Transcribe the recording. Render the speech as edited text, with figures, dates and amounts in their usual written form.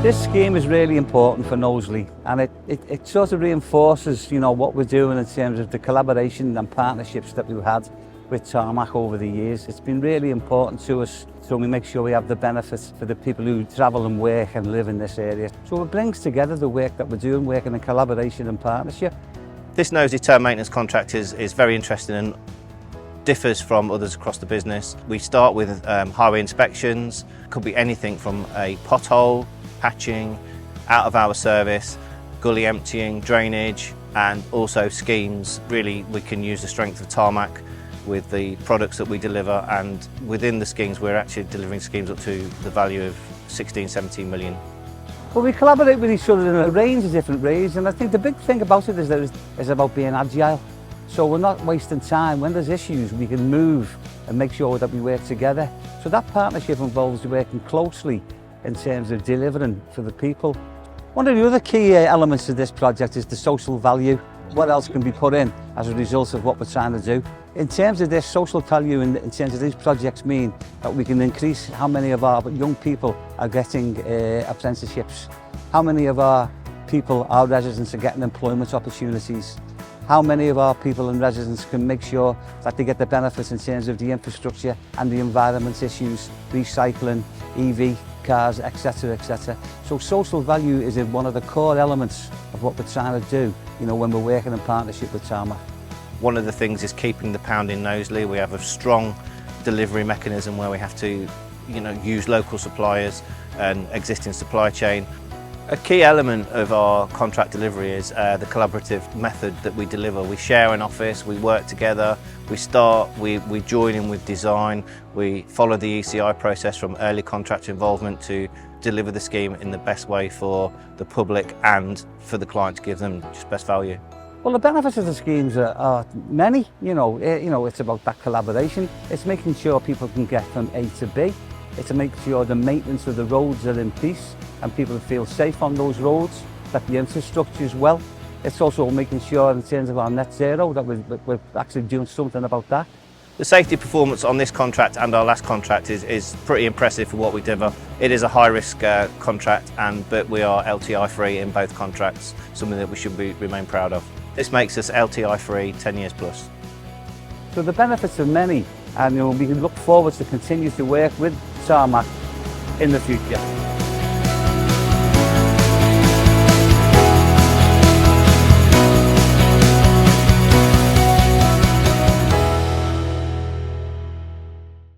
This scheme is really important for Knowsley, and it sort of reinforces, what we're doing in terms of the collaboration and partnerships that we've had with Tarmac over the years. It's been really important to us, so we make sure we have the benefits for the people who travel and work and live in this area. So it brings together the work that we're doing, working in collaboration and partnership. This Knowsley term maintenance contract is very interesting and differs from others across the business. We start with highway inspections. Could be anything from a pothole, patching, out of hour service, gully emptying, drainage, and also schemes. Really, we can use the strength of Tarmac with the products that we deliver, and within the schemes we're actually delivering schemes up to the value of 16-17 million. Well, we collaborate with each other in a range of different ways, and I think the big thing about it is that it's about being agile. So we're not wasting time. When there's issues, we can move and make sure that we work together. So that partnership involves working closely in terms of delivering for the people. One of the other key elements of this project is the social value. What else can be put in as a result of what we're trying to do? In terms of this social value, in terms of these projects mean that we can increase how many of our young people are getting apprenticeships, how many of our people, our residents, are getting employment opportunities, how many of our people and residents can make sure that they get the benefits in terms of the infrastructure and the environment issues, recycling, EV cars, etc, etc. So social value is one of the core elements of what we're trying to do, when we're working in partnership with Tarmac. One of the things is keeping the pound in Knowsley. We have a strong delivery mechanism where we have to, use local suppliers and existing supply chain. A key element of our contract delivery is the collaborative method that we deliver. We share an office, we work together, we join in with design, we follow the ECI process from early contract involvement to deliver the scheme in the best way for the public and for the client to give them just best value. Well, the benefits of the schemes are many. It's about that collaboration. It's making sure people can get from A to B. It's to make sure the maintenance of the roads are in peace and people feel safe on those roads, that the infrastructure is well. It's also making sure in terms of our net zero that we're actually doing something about that. The safety performance on this contract and our last contract is pretty impressive for what we deliver. It is a high-risk contract, but we are LTI-free in both contracts, something that we should remain proud of. This makes us LTI-free 10 years plus. So the benefits are many, and we can look forward to continue to work with Tarmac in the future.